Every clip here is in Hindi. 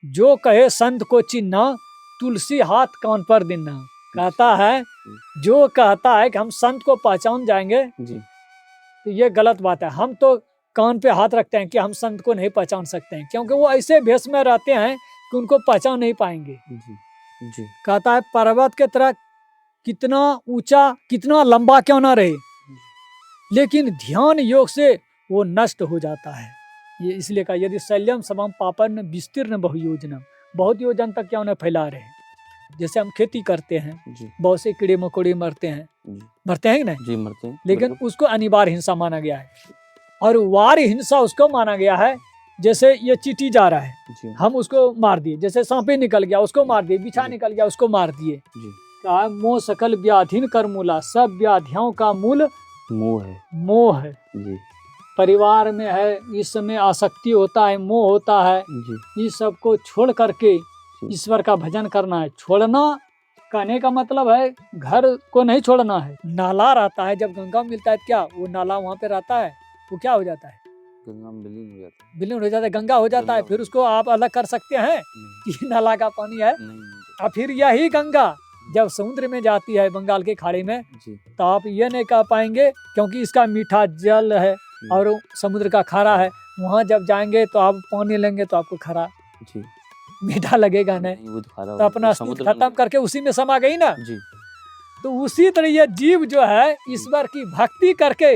जो कहे संत को चिन्ना, तुलसी हाथ कान पर देना। कहता है जो कहता है कि हम संत को पहचान जाएंगे जी। तो ये गलत बात है। हम तो कान पे हाथ रखते हैं कि हम संत को नहीं पहचान सकते हैं, क्योंकि वो ऐसे भेष में रहते हैं कि उनको पहचान नहीं पाएंगे। जी। जी। कहता है पर्वत के तरह कितना ऊंचा कितना लंबा क्यों ना रहे, लेकिन ध्यान योग से वो नष्ट हो जाता है। ये इसलिए कहा यदि शल्यम समम पापन विस्तीर्ण बहु योजना, बहुत योजन तक क्यों न फैला रहे। जैसे हम खेती करते हैं, जी। बहुत से कीड़े मकोड़े मरते हैं, मरते हैं कि नहीं? जी मरते हैं, लेकिन उसको अनिवार्य हिंसा माना गया है, और वार हिंसा उसको माना गया है। जैसे ये चींटी जा रहा है, हम उसको मार दिए, जैसे सांपे निकल गया उसको मार दिए, बिच्छा निकल गया उसको मार दिए। कहा मोह सकल व्याधिन कर मूला, सब व्याधियों का मूल मोह है। मोह है जी। परिवार में है, इस समय आसक्ति होता है, मोह होता है जी। इस सब को छोड़ करके ईश्वर का भजन करना है। छोड़ना कहने का मतलब है घर को नहीं छोड़ना है। नाला रहता है, जब गंगा मिलता है क्या वो नाला वहाँ पे रहता है, वो क्या हो जाता है? गंगा में विलीन हो जाता है। विलीन हो जाता है, गंगा हो जाता है। फिर उसको आप अलग कर सकते हैं कि नाला का पानी है? और फिर यही गंगा जब समुद्र में जाती है बंगाल के खाड़ी में, तो आप ये नहीं कह पाएंगे क्योंकि इसका मीठा जल है और समुद्र का खारा है। वहाँ जब जाएंगे तो आप पानी लेंगे तो आपको खारा मीठा लगेगा नहीं, तो अपना अस्तित्व खत्म करके उसी में समा गई ना जी। तो उसी तरह ये जीव जो है ईश्वर की भक्ति करके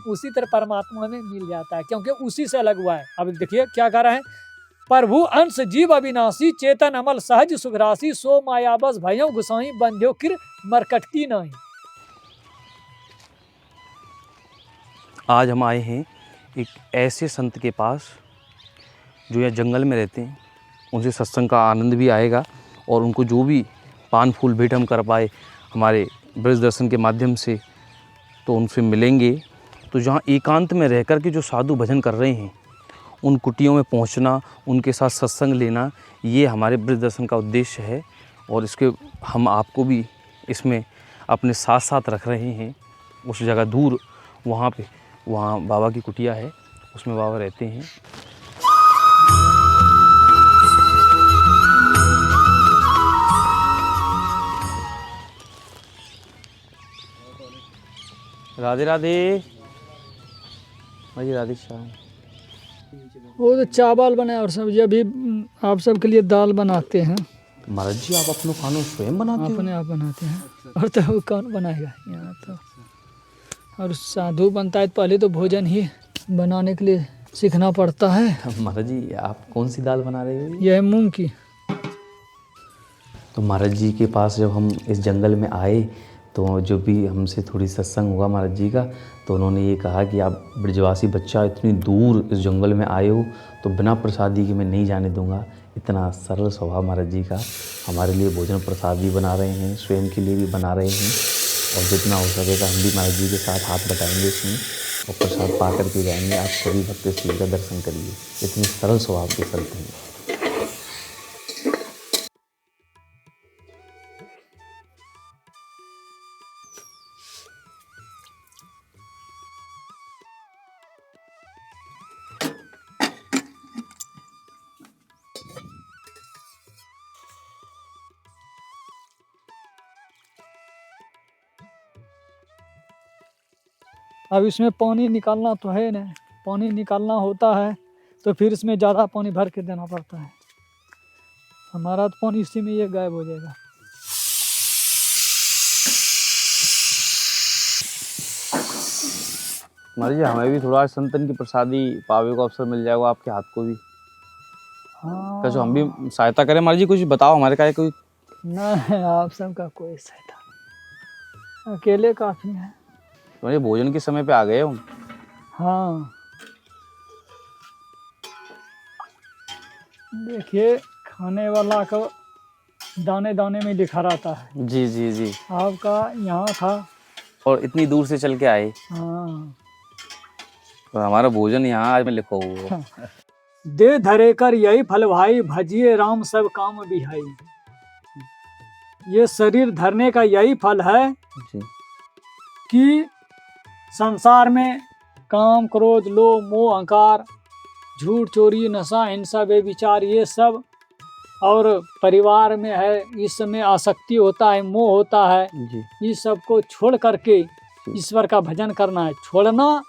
उसी तरह परमात्मा में मिल जाता है, क्योंकि उसी से अलग हुआ है। अब देखिए क्या कह रहे हैं, प्रभु अंश जीव अविनाशी, चेतन अमल सहज सुखराशि, सो मायाबस भयो गुसाई, बंध्यो किर मरकटती नहीं। आज हम आए हैं एक ऐसे संत के पास जो यहाँ जंगल में रहते हैं। उनसे सत्संग का आनंद भी आएगा और उनको जो भी पान फूल भेंट हम कर पाए हमारे ब्रज दर्शन के माध्यम से, तो उनसे मिलेंगे। तो जहाँ एकांत में रह कर के जो साधु भजन कर रहे हैं उन कुटियों में पहुँचना, उनके साथ सत्संग लेना, ये हमारे ब्रज दर्शन का उद्देश्य है। और इसके हम आपको भी इसमें अपने साथ साथ रख रहे हैं। उस जगह दूर वहाँ बाबा की कुटिया है, उसमें बाबा रहते हैं। राधे राधे भाई, राधे श्याम। वो तो चावल बनाए और सब्जी, अभी आप सबके लिए दाल बनाते हैं। महाराज जी आप अपने खानों स्वयं बनाते हो? अपने आप बनाते हैं, और तो वो कौन बनाएगा यहाँ तो। और साधु बनता है तो पहले तो भोजन ही बनाने के लिए सीखना पड़ता है। महाराज जी आप कौन सी दाल बना रहे हो? यह है मूंग की। तो महाराज जी के पास जब हम इस जंगल में आए तो जो भी हमसे थोड़ी सत्संग हुआ महाराज जी का, तो उन्होंने ये कहा कि आप ब्रजवासी बच्चा इतनी दूर इस जंगल में आए हो तो बिना प्रसादी के मैं नहीं जाने दूंगा। इतना सरल स्वभाव महाराज जी का। हमारे लिए भोजन प्रसाद भी बना रहे हैं, स्वयं के लिए भी बना रहे हैं, और जितना हो सकेगा हम भी महाराज जी के साथ हाथ बटाएंगे इसमें और प्रसाद पा कर के जाएंगे। आप सभी भक्त श्री का दर्शन करिए, इतने सरल स्वभाव के संत हैं। अब इसमें पानी निकालना तो है नहीं, पानी निकालना होता है तो फिर इसमें ज़्यादा पानी भर के देना पड़ता है। हमारा तो पानी इसी में ये गायब हो जाएगा। महाराज जी हमें भी थोड़ा संतन की प्रसादी पावे को अवसर मिल जाएगा आपके हाथ को भी। हाँ कैसे हम भी सहायता करें महाराज जी? कुछ बताओ हमारे का कोई। नहीं, आप सबका कोई सहायता, अकेले काफ़ी है। तो भोजन के समय पे आ गए हम। हाँ देखिए, खाने वाला का दाने दाने में लिखा रहता है। जी जी जी। आपका यहाँ था और इतनी दूर से चल के आए। हाँ, तो हमारा भोजन यहाँ आज में लिखा हुआ। दे धरे कर यही फल भाई, भजिए राम सब काम बिहाई। ये शरीर धरने का यही फल है जी। कि संसार में काम क्रोध लोभ मोह अहंकार झूठ चोरी नशा हिंसा बेविचार ये सब और परिवार में है, इस समय आसक्ति होता है, मोह होता है, जी इस सब को छोड़ करके ईश्वर का भजन करना है। छोड़ना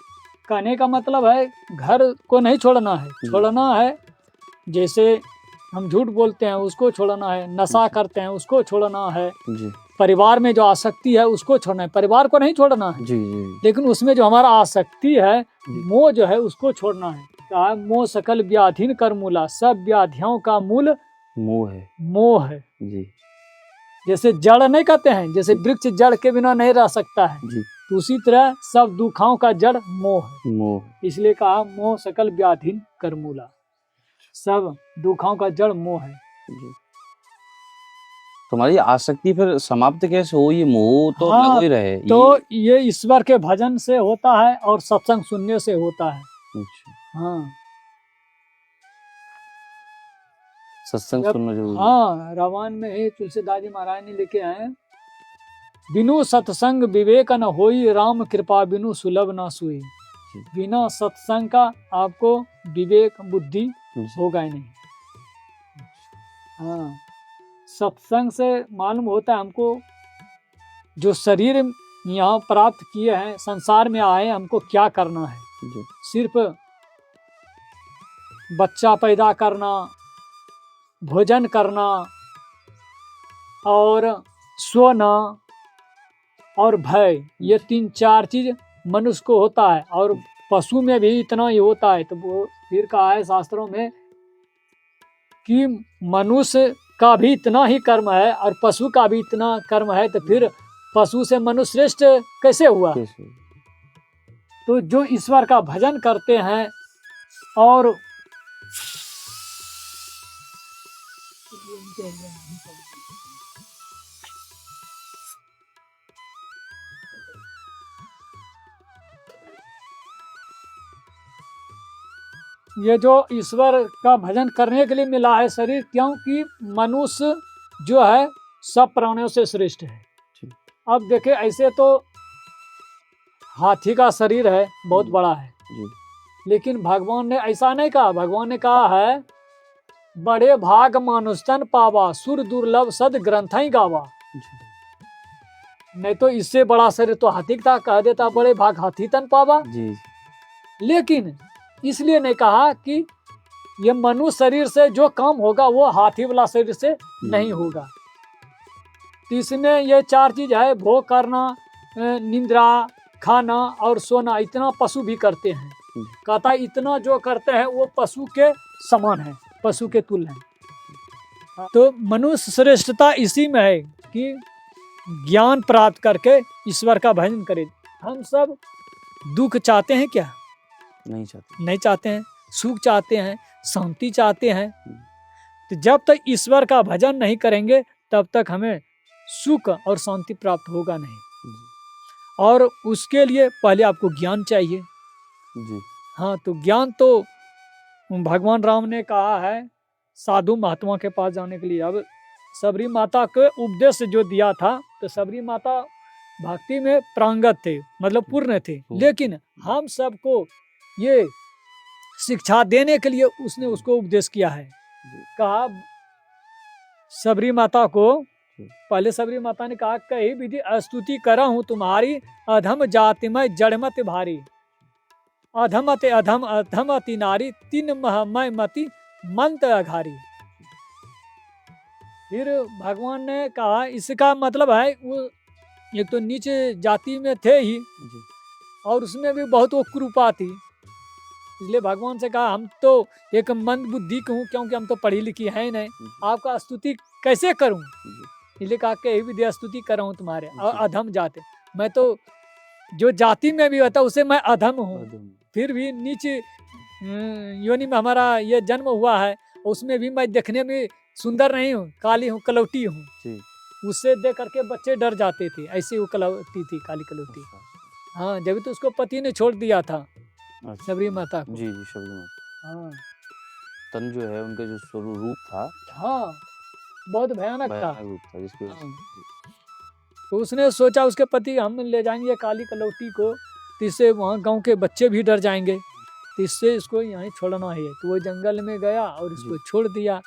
कहने का मतलब है घर को नहीं छोड़ना है, छोड़ना है जैसे हम झूठ बोलते हैं उसको छोड़ना है, नशा करते हैं उसको छोड़ना है, जी परिवार में जो आसक्ति है उसको छोड़ना है, परिवार को नहीं छोड़ना है, जी जी लेकिन उसमें जो हमारा आसक्ति है, मोह जो है उसको छोड़ना है। कहा मोह सकल व्याधिन कर मूला, सब व्याधियों का मूल मोह है। मोह है। जी जैसे जड़ नहीं कहते हैं, जैसे वृक्ष जड़ के बिना नहीं रह सकता है, जी तो उसी तरह सब दुखाओं का जड़ मोह है। मोह। इसलिए कहा मोह सकल व्याधिन कर मूला, सब दुखाओं का जड़ मोह है। जी तुम्हारी आसक्ति फिर समाप्त कैसे हो? ये मोह तो हाँ, लगा ही रहे। तो ये ईश्वर के भजन से होता है और सत्संग सुनने से होता है। अच्छा, हाँ, सत्संग सुनना जरूरी है। हाँ, रामायण में ही तुलसीदास जी महाराज ने लिखे हैं, बिनु सत्संग विवेक न होई, राम कृपा बिनु सुलभ न सोई। बिना सत्संग का आपको विवेक बुद्धि होगा ही नहीं। हाँ, सत्संग से मालूम होता है हमको जो शरीर यहाँ प्राप्त किए हैं, संसार में आए, हमको क्या करना है। जी सिर्फ बच्चा पैदा करना, भोजन करना और सोना और भय, ये 3-4 चीज मनुष्य को होता है, और पशु में भी इतना ही होता है। तो वो फिर कहा है शास्त्रों में कि मनुष्य का भी इतना ही कर्म है और पशु का भी इतना कर्म है, तो फिर पशु से मनुष्य श्रेष्ठ कैसे हुआ? तो जो ईश्वर का भजन करते हैं और ये जो ईश्वर का भजन करने के लिए मिला है शरीर, क्योंकि मनुष्य जो है सब प्राणियों से श्रेष्ठ है। अब देखे ऐसे तो हाथी का शरीर है, बहुत बड़ा है, लेकिन भगवान ने ऐसा नहीं कहा। भगवान ने कहा है बड़े भाग मानुष तन पावा, सुर दुर्लभ सद ग्रंथ ही गावा। नहीं तो इससे बड़ा शरीर तो हाथी का कह देता, बड़े भाग हाथी तन पावा। लेकिन इसलिए नहीं कहा कि ये मनुष्य शरीर से जो काम होगा वो हाथी वाला शरीर से नहीं होगा। तो इसमें ये 4 चीज है, भोग करना, निंद्रा, खाना और सोना, इतना पशु भी करते हैं। कहता है इतना जो करते हैं वो पशु के समान है, पशु के तुल्य है। तो मनुष्य श्रेष्ठता इसी में है कि ज्ञान प्राप्त करके ईश्वर का भजन करे। हम सब दुख चाहते हैं क्या? नहीं चाहते हैं। सुख चाहते हैं, शांति चाहते हैं। तो जब तक ईश्वर का भजन नहीं करेंगे तब तक हमें सुख और शांति प्राप्त होगा नहीं। और उसके लिए पहले आपको ज्ञान चाहिए। हाँ, तो ज्ञान तो भगवान राम ने कहा है साधु महात्मा के पास जाने के लिए। अब सबरी माता के उपदेश जो दिया था, तो सबरी माता भक्ति में प्रांगत थे, मतलब पूर्ण थे, लेकिन हम सबको ये शिक्षा देने के लिए उसने उसको उपदेश किया है। कहा सबरी माता को, पहले सबरी माता ने कहा कही विधि स्तुति करा हूँ तुम्हारी, अधम जाति में जड़मत भारी, अधमते अधम अधमति नारी, तीन महमय मति मंत अघारी। फिर भगवान ने कहा इसका मतलब है वो एक तो नीचे जाति में थे ही, और उसमें भी बहुत वो कृपा थी। इसलिए भगवान से कहा हम तो एक मंद बुद्धि के हूँ, क्योंकि हम तो पढ़ी लिखी है नहीं, आपका स्तुति कैसे करूँ? इसलिए कहा कि विद्या स्तुति कर रहा हूँ तुम्हारे, और अधम जाते, मैं तो जो जाति में भी होता उसे मैं अधम हूँ, फिर भी नीचे योनि में हमारा ये जन्म हुआ है, उसमें भी मैं देखने में सुंदर नहीं हूँ, काली हूँ, कलौटी हूँ। उससे देख करके बच्चे डर जाते थे, ऐसे वो कलौटी थी, काली कलौटी। हाँ, जब तो उसको पति ने छोड़ दिया था सबरी माता को। जी सबरी माता। हाँ, तन जो है उनका जो स्वरूप रूप था, हाँ, बहुत भयानक था। रूप था जिसके तो उसने सोचा उसके पति हम ले जाएंगे काली कलौटी को, तो इससे वहाँ गांव के बच्चे भी डर जाएंगे। तो इससे इसको यहीं छोड़ना है। तो वो जंगल में गया और इसको छोड़ दिया।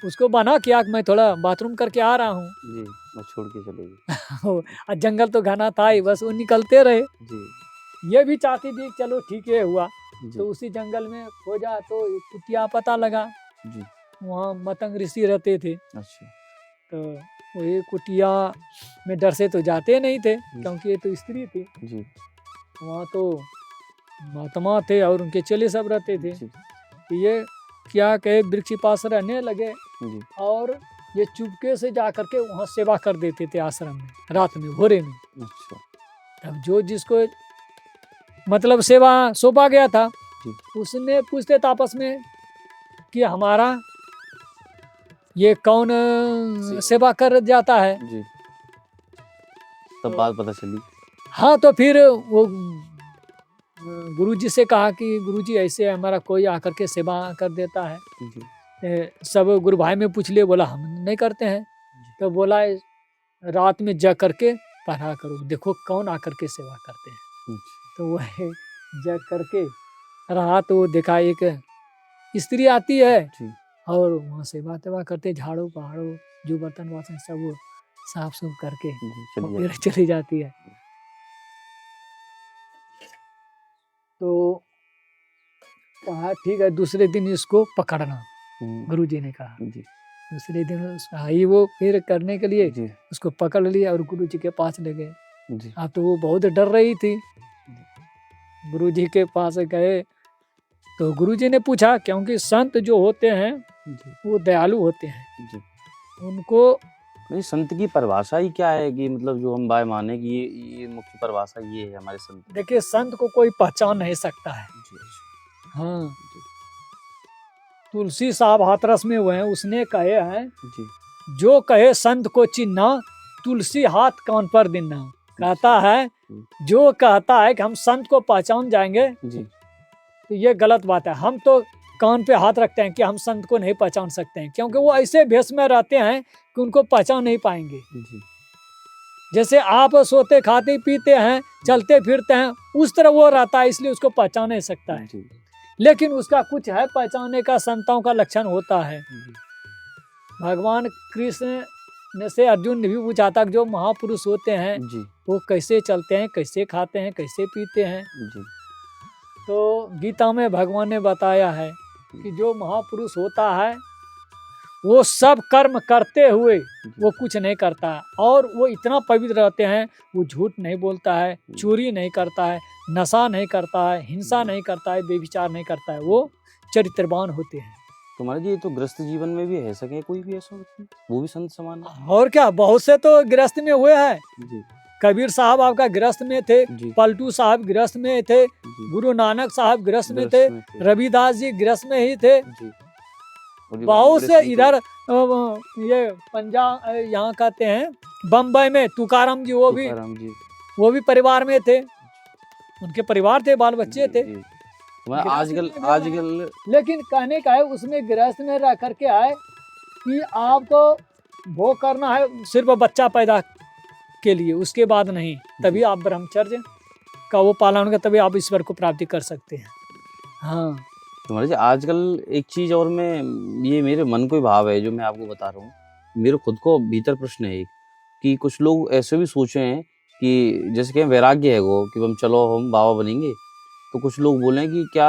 उसको बना किया कि मैं थोड़ा बाथरूम करके आ रहा हूँ। जी, मैं छोड़ के चले गए। और जंगल तो घना था ही, बस वो निकलते रहे। जी, ये भी चाहती थी चलो ठीक है हुआ। जी, तो उसी जंगल में खोजा तो एक कुटिया पता लगा। जी, वहाँ मतंग ऋषि रहते थे। अच्छा, तो वो एक कुटिया में डर से तो जाते नहीं थे क्योंकि ये तो स्त्री थी। जी, वहाँ तो महात्मा थे और उनके चेले सब रहते थे। जी, तो ये क्या कहे वृक्ष के पास रहने लगे जी, और ये चुपके से जा करके वहाँ सेवा कर देते थे आश्रम में, रात में भोरे में। अच्छा, तब जो जिसको मतलब सेवा सौंपा गया था जी, उसने पूछते थे आपस में कि हमारा ये कौन सेवा कर जाता है। जी, तब बात पता चली। हाँ तो फिर वो गुरुजी से कहा कि गुरुजी ऐसे हमारा कोई आकर के सेवा कर देता है। जी, सब गुरु भाई में पूछ लिए, बोला हम नहीं करते हैं। तो बोला रात में जग करके पढ़ा करो, देखो कौन आकर के सेवा करते हैं। अच्छा, तो वह जग करके रहा तो देखा एक स्त्री आती है जी, और वहाँ सेवा तेवा करते, झाड़ू पहाड़ो जो बर्तन वासन सब वो साफ सुफ करके जी, और चलिए। फिर चली जाती है। तो कहा ठीक है दूसरे दिन इसको पकड़ना, गुरुजी ने कहा। जी, दूसरे दिन आई वो फिर करने के लिए जी, उसको पकड़ लिया और गुरुजी के पास ले गए। जी, अब तो वो बहुत डर रही थी। गुरुजी के पास गए तो गुरुजी ने पूछा, क्योंकि संत जो होते हैं जी, वो दयालु होते हैं, जी। उनको नहीं, संत की परिभाषा ही क्या है कि मतलब जो हम बाय माने कि ये मुख्य परिभाषा ये है हमारे संत की। देखिए संत को कोई पहचान नहीं सकता है। जी, अच्छा, हाँ, तुलसी साहब हाथरस में हुए हैं, उसने कहे हैं जी, जो कहे संत को चिन्ना, तुलसी हाथ कान पर दिना। कहता है जो कहता है कि हम संत को पहचान जाएंगे जी, तो ये गलत बात है। हम तो कान पे हाथ रखते हैं कि हम संत को नहीं पहचान सकते हैं, क्योंकि वो ऐसे भेष में रहते हैं कि उनको पहचान नहीं पाएंगे। जी, जैसे आप सोते खाते पीते हैं चलते फिरते हैं उस तरह वो रहता है, इसलिए उसको पहचान नहीं सकता है। जी, लेकिन उसका कुछ है पहचानने का, संतों का लक्षण होता है। जी, भगवान कृष्ण ने से अर्जुन ने भी पूछा था कि जो महापुरुष होते हैं जी, वो कैसे चलते हैं, कैसे खाते हैं, कैसे पीते हैं। जी, तो गीता में भगवान ने बताया है कि जो महापुरुष होता है वो सब कर्म करते हुए वो कुछ नहीं करता है, और वो इतना पवित्र रहते हैं, वो झूठ नहीं बोलता है, चोरी नहीं करता है, नशा नहीं करता है, हिंसा नहीं करता है, बेविचार नहीं करता है, वो चरित्रवान होते हैं। तो महाराज जी ये तो गृहस्थ जीवन में भी है सके कोई भी ऐसा व्यक्ति, वो भी संत समान है। और क्या, बहुत से तो गृहस्थ में हुए हैं। जी, कबीर साहब आपका गृहस्थ में थे, जी, पलटू साहब गृहस्थ में थे, जी, गुरु नानक साहब गृहस्थ में गृहस्थ थे, में थे। रविदास जी गृहस्थ में ही थे। जी, और ये बहुत से गृहस्थ जी तो- इधर ये पंजाब यहाँ कहते हैं बम्बई में तुकाराम जी, तुकाराम जी, वो भी परिवार में थे, उनके परिवार थे, बाल बच्चे थे। जी, मैं गृहस्थ आजकल में भी आजकल लेकिन कहने का है उसमें गृहस्थ में रह करके आए कि आपको भोग करना है सिर्फ बच्चा पैदा के लिए, उसके बाद नहीं। तभी आप ब्रह्मचर्य का वो पालन कर, तभी आप ईश्वर को प्राप्ति कर सकते हैं। हाँ तो महाराज जी आजकल एक चीज और मैं ये मेरे मन को ही भाव है जो मैं आपको बता रहा हूँ, मेरे खुद को भीतर प्रश्न है एक, कि कुछ लोग ऐसे भी सोचे हैं कि जैसे कि वैराग्य है वो कि हम चलो हम बाबा बनेंगे, तो कुछ लोग बोले कि क्या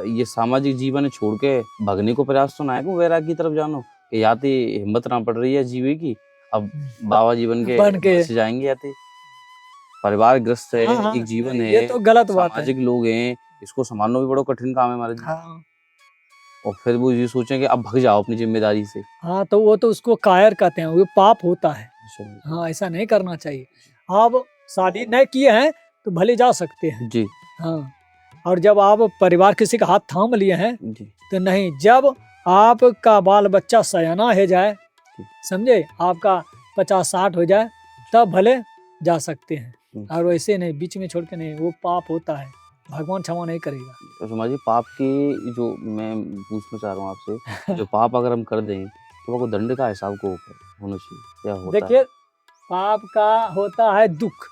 ये सामाजिक जीवन छोड़ के भगने को प्रयास तो ना है, को वैराग्य की तरफ जानो कि या तो हिम्मत ना पड़ रही है जीवे की, अब बाबा जीवन के बन के बस जाएंगे, या तो परिवार ग्रस्त है, हाँ, एक जीवन ये है, तो गलत बात है। सामाजिक लोग हैं, इसको संभालना भी बड़ा कठिन काम है हमारे लिए। हाँ और फिर वो ये सोचें कि अब भग जाओ अपनी जिम्मेदारी से। हाँ, तो वो तो उसको कायर कहते हैं, वो पाप होता है। अच्छा, हाँ, ऐसा नहीं करना चाहिए। आप शादी नहीं किए हैं तो भले जा सकते हैं। जी, हाँ, और जब आप परिवार किसी का हाथ थाम लिए हैं जी, तो नहीं, जब आपका बाल बच्चा सयाना हो जाए, समझे, आपका 50-60 हो जाए, तब भले जा सकते हैं। और वैसे नहीं बीच में छोड़ के नहीं, वो पाप होता है, भगवान क्षमा नहीं करेगा। तो समाज जी पाप की जो मैं पूछना चाह रहा हूँ आपसे, जो पाप अगर हम कर दें तो वो दंड का हिसाब को होना चाहिए, क्या होता है? देखिए पाप का होता है दुख।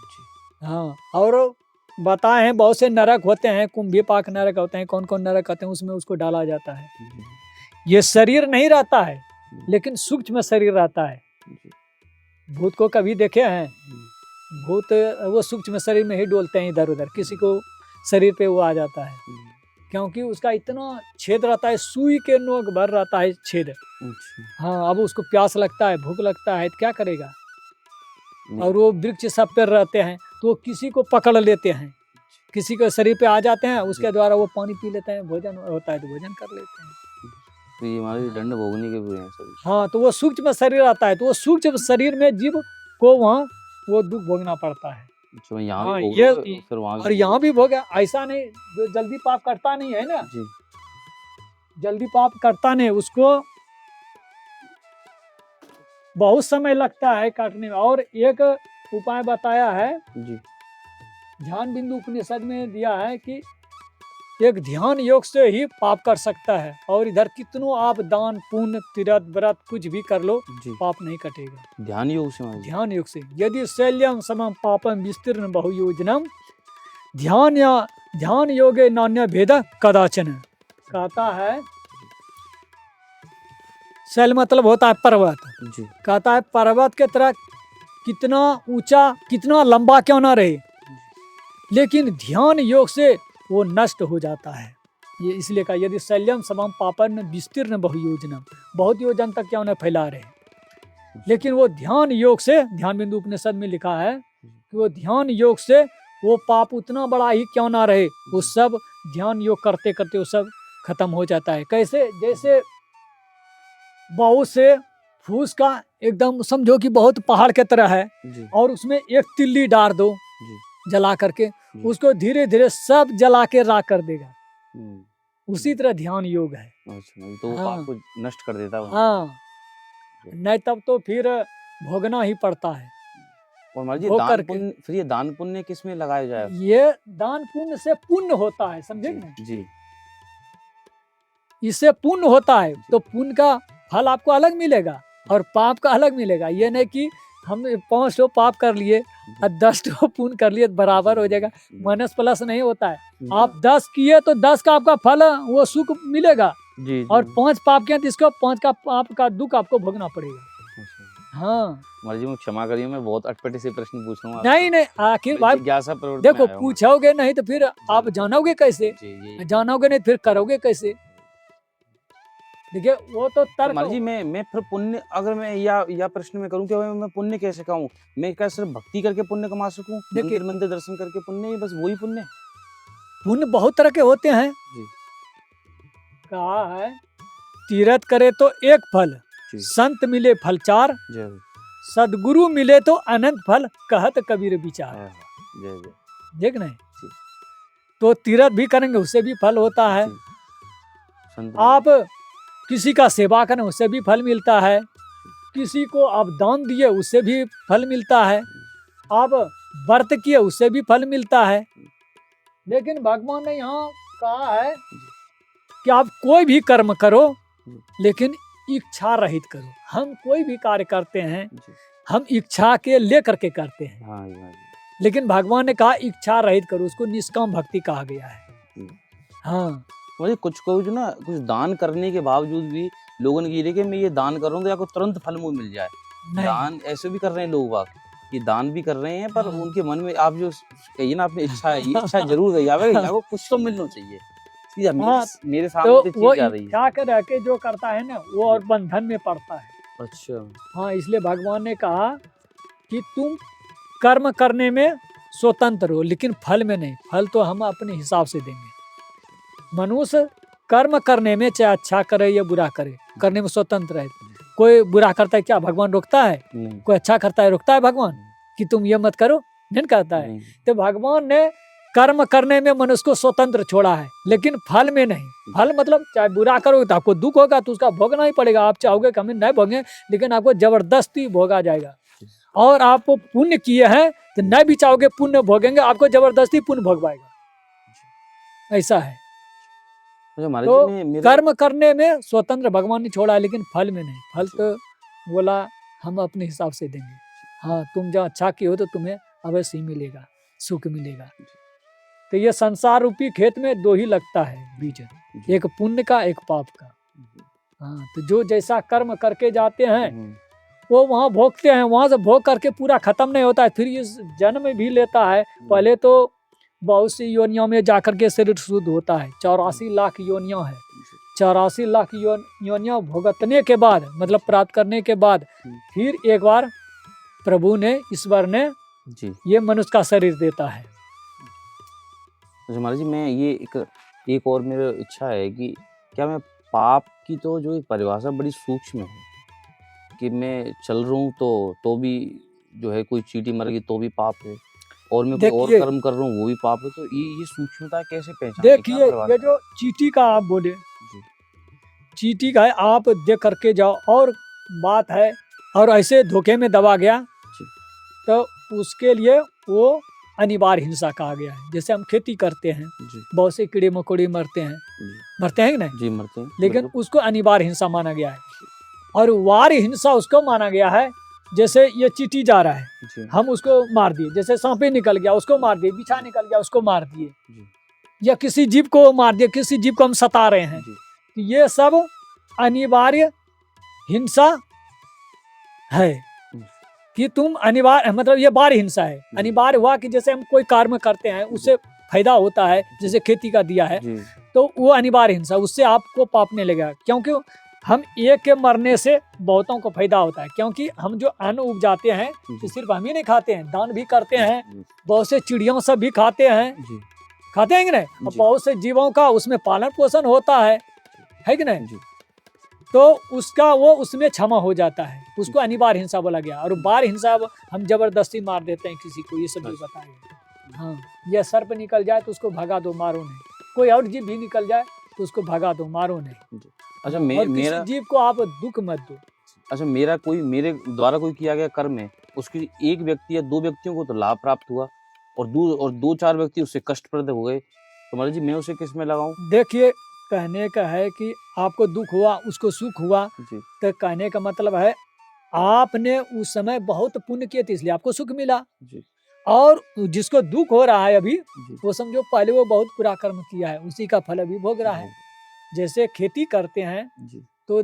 जी, हाँ, और बताए हैं बहुत से नरक होते हैं, कुंभीपाक नरक होते हैं, कौन कौन नरक होते हैं, उसमें उसको डाला जाता है। ये शरीर नहीं रहता है, लेकिन सूक्ष्म शरीर रहता है। भूत को कभी देखे हैं? भूत वो सूक्ष्म शरीर में ही डोलते हैं इधर उधर, किसी को शरीर पे वो आ जाता है, क्योंकि उसका इतना छेद रहता है, सुई के नोक भर रहता है छेद। हाँ, अब उसको प्यास लगता है, भूख लगता है, तो क्या करेगा? और वो वृक्ष सब पे रहते हैं, तो वो किसी को पकड़ लेते हैं, किसी के शरीर पे आ जाते हैं, उसके द्वारा वो पानी पी लेते हैं, भोजन होता है तो भोजन कर लेते हैं। तो ये हमारी दंड भोगने के भी हैं सभी। हाँ, तो वो सूक्ष्म शरीर आता है, तो वो सूक्ष्म शरीर में जीव को वहाँ वो दुख भोगना पड़ता है। अच्छा, यहाँ हाँ, भी भोग ये रहे हो, फिर वहाँ और यहाँ भी भोग, ऐसा नहीं जो जल्दी पाप करता नहीं है ना जी जल्दी पाप करता नहीं, उसको बहुत समय लगता है काटने में। और एक उपाय बताया है, जी ध्यान बिंदु उपनिषद में दिया है कि एक ध्यान योग से ही पाप कर सकता है, और इधर कितनों आप दान पुण्य तीर्थ व्रत कुछ भी कर लो, जी पाप नहीं कटेगा। ध्यान योग से महाराज जी। ध्यान योग से यदि शैल्यम समम पापम विस्तीर्ण बहुयोजनम ध्यान योगे नान्य भेद कदाचन। कहता है शैल मतलब होता है पर्वत, जी कहता है पर्वत के तरह कितना ऊंचा कितना लंबा क्यों ना रहे, लेकिन ध्यान योग से वो नष्ट हो जाता है। ये इसलिए कहा यदि शैल्यम समम पापन विस्तीर्ण बहुयोजनम, बहुत योजन तक क्यों न फैला रहे, लेकिन वो ध्यान योग से, ध्यान बिंदु उपनिषद में लिखा है कि वो ध्यान योग से वो पाप उतना बड़ा ही क्यों ना रहे, वो सब ध्यान योग करते करते वो सब खत्म हो जाता है। कैसे? जैसे बहुत से फूस का एकदम समझो कि बहुत पहाड़ के तरह है, जी और उसमें एक तिल्ली डाल दो जी जला करके, जी। उसको धीरे धीरे सब जला के राख कर देगा। हम्म। उसी तरह ध्यान योग है। अच्छा, तो वो हाँ। पाप को नष्ट कर देता है। हाँ, नहीं तब तो फिर भोगना ही पड़ता है। और महाराज जी भोग दान करके पुण्य, फिर ये दान पुण्य किस में लगाया जाए? ये दान पुण्य से पुण्य होता है, समझे जी ना? जी इससे पुण्य होता है, तो पुण्य का फल आपको अलग मिलेगा और पाप का अलग मिलेगा। ये नहीं कि हम 500 पाप कर लिए और 10 पुण्य कर लिए बराबर हो जाएगा, माइनस प्लस नहीं होता है। आप 10 किए तो 10 का आपका फल वो सुख मिलेगा, जी जी। और 5 पाप किए तो इसको 5 का पाप का दुख आपको भोगना पड़ेगा। हाँ, महाराज जी, मैं क्षमा करिए, मैं बहुत अटपटे से प्रश्न पूछ रहा हूँ। नहीं नहीं, आखिर भाई जिज्ञासा प्रवृत्ति देखो, में आया हूँ मैं। पूछोगे नहीं तो फिर आप जानोगे कैसे? जी जी। जानोगे नहीं फिर करोगे कैसे? देखिए वो तो तो तर्क। महाराज जी, मैं फिर पुण्य, अगर मैं या प्रश्न में करूँ कि मैं पुण्य कैसे कहूँ? मैं क्या सिर्फ भक्ति करके पुण्य कमा सकूँ? देखिए, मंदिर दर्शन करके पुण्य ही, बस वही पुण्य? पुण्य बहुत तरह के होते हैं। जी कहा है तीरथ करे तो एक फल, जी संत मिले फल 4, जय सदगुरु मिले तो अनंत फल, कहत कबीर विचार। जय जय। देख नहीं, जी। तो तीरथ भी करेंगे उससे भी फल होता है। जी। संत आप किसी का सेवा करें उससे भी फल मिलता है, किसी को आप दान दिए उससे भी फल मिलता है, आप व्रत किए उससे भी फल मिलता है। लेकिन भगवान ने यहाँ कहा है कि आप कोई भी कर्म करो, लेकिन इच्छा रहित करो। हम कोई भी कार्य करते हैं, जी। हम इच्छा के लेकर के करते हैं, हाँ जी, हाँ जी। लेकिन भगवान ने कहा इच्छा रहित करो, उसको निष्काम भक्ति कहा गया है। हाँ, मुझे कुछ ना कुछ दान करने के बावजूद भी लोगों ने ये कि मैं ये दान कर रहा हूँ तो या को तुरंत फल मुझे मिल जाए। नहीं, दान ऐसे भी कर रहे हैं लोग बाग, कि दान भी कर रहे हैं, पर हाँ। उनके मन में आप जो कहिए ना, अपनी इच्छा है, ये इच्छा जरूर रही है, आपको कुछ तो मिलना चाहिए। सीधा हाँ, मेरे तो सामने वो चीज आ रही है। इच्छा कर के जो करता है ना, वो और बंधन में पड़ता है। अच्छा। हाँ, इसलिए भगवान ने कहा कि तुम कर्म करने में स्वतंत्र हो, लेकिन फल में नहीं। फल तो हम अपने हिसाब से देंगे। मनुष्य कर्म करने में, चाहे अच्छा करे या बुरा करे, करने में स्वतंत्र है। कोई बुरा करता है क्या भगवान रोकता है? नहीं। कोई अच्छा करता है रोकता है भगवान कि तुम ये मत करो? नहीं कहता है। तो भगवान ने कर्म करने में मनुष्य को स्वतंत्र छोड़ा है, लेकिन फल में नहीं। फल मतलब चाहे बुरा करोगे तो आपको दुख होगा, तो उसका भोगना ही पड़ेगा। आप चाहोगे कि हम नहीं भोगे, लेकिन आपको जबरदस्ती भोगा जाएगा। और आप पुण्य किए हैं तो नहीं भी चाहोगे पुण्य भोगेंगे, आपको जबरदस्ती पुण्य भोगवाएगा। ऐसा है। तो कर्म करने में स्वतंत्र भगवान ने छोड़ा है, लेकिन फल में नहीं। फल तो बोला हम अपने हिसाब से देंगे। हाँ, तुम जब अच्छा किए हो तो तुम्हें अवश्य ही मिलेगा, सुख मिलेगा। तो ये संसार रूपी खेत में दो ही लगता है बीज, एक पुण्य का एक पाप का। हाँ, तो जो जैसा कर्म करके जाते हैं वो वहाँ भोगते हैं, वहाँ से भोग करके पूरा खत्म नहीं होता है, फिर इस जन्म भी लेता है। पहले तो बहुत सी योनियों में जाकर के शरीर शुद्ध होता है, 84 लाख योनियों है, 84 लाख योनियों भुगतने के बाद, मतलब प्राप्त करने के बाद फिर एक बार प्रभु ने, ईश्वर ने ये मनुष्य का शरीर देता है। अच्छा महाराज जी, मैं ये एक और मेरी इच्छा है कि क्या मैं पाप की तो जो एक परिभाषा बड़ी सूक्ष्म है कि मैं चल रहा हूँ तो भी जो है कोई चींटी मर गई तो भी पाप है, और मैं कोई और कर्म कर रहा हूँ वो भी पाप है, तो ये सूक्ष्मता कैसे पहचान? देखिए ये जो चींटी का आप बोले, चींटी का है, आप देख करके जाओ, और बात है और ऐसे धोखे में दबा गया तो उसके लिए वो अनिवार्य हिंसा कहा गया है। जैसे हम खेती करते हैं, बहुत से कीड़े मकोड़े मरते हैं कि नहीं? जी मरते हैं, लेकिन उसको अनिवार्य हिंसा माना गया है। और वार्य हिंसा उसको माना गया है, जैसे ये चींटी जा रहा है, हम उसको मार दिए, जैसे सांपे निकल गया उसको मार दिए, बिच्छा निकल गया उसको मार दिए, या किसी जीव को मार दिए, किसी जीव को हम सता रहे हैं, ये सब अनिवार्य हिंसा है कि तुम अनिवार्य, मतलब ये बार हिंसा है। अनिवार्य हुआ कि जैसे हम कोई कार्य करते हैं उससे फायदा होता है, जैसे खेती का दिया है तो वो अनिवार्य हिंसा, उससे आपको पाप नहीं लगेगा, क्योंकि हम एक के मरने से बहुतों को फायदा होता है। क्योंकि हम जो अन्न उपजाते हैं तो सिर्फ हम ही नहीं खाते हैं, दान भी करते हैं, बहुत से चिड़ियों सब भी खाते हैं कि नहीं, बहुत से जीवों का उसमें पालन पोषण होता है कि नहीं, तो उसका वो उसमें क्षमा हो जाता है, उसको अनिवार्य हिंसा बोला गया। और बार हिंसा हम जबरदस्ती मार देते हैं किसी को, ये सब भी बताया। हाँ, यह सर्प निकल जाए तो उसको भगा दो, मारो नहीं, कोई और जीव भी निकल जाए तो उसको भगा दो, मारो नहीं। अच्छा, और किसी जीव को आप दुख मत दो। अच्छा, मेरे द्वारा कोई किया गया कर्म है, उसकी एक व्यक्ति या दो व्यक्तियों को तो लाभ प्राप्त हुआ और दो चार व्यक्ति उससे कष्टप्रद हो गए, तो महाराज जी मैं उसे किस में लगाऊं? देखिए, कहने का है कि आपको दुख हुआ, उसको सुख हुआ, तो कहने का मतलब है आपने उस समय बहुत पुण्य किए थे इसलिए आपको सुख मिला, और जिसको दुख हो रहा है अभी, वो समझो पहले वो बहुत बुरा कर्म किया है, उसी का फल अभी भोग रहा है। जैसे खेती करते हैं तो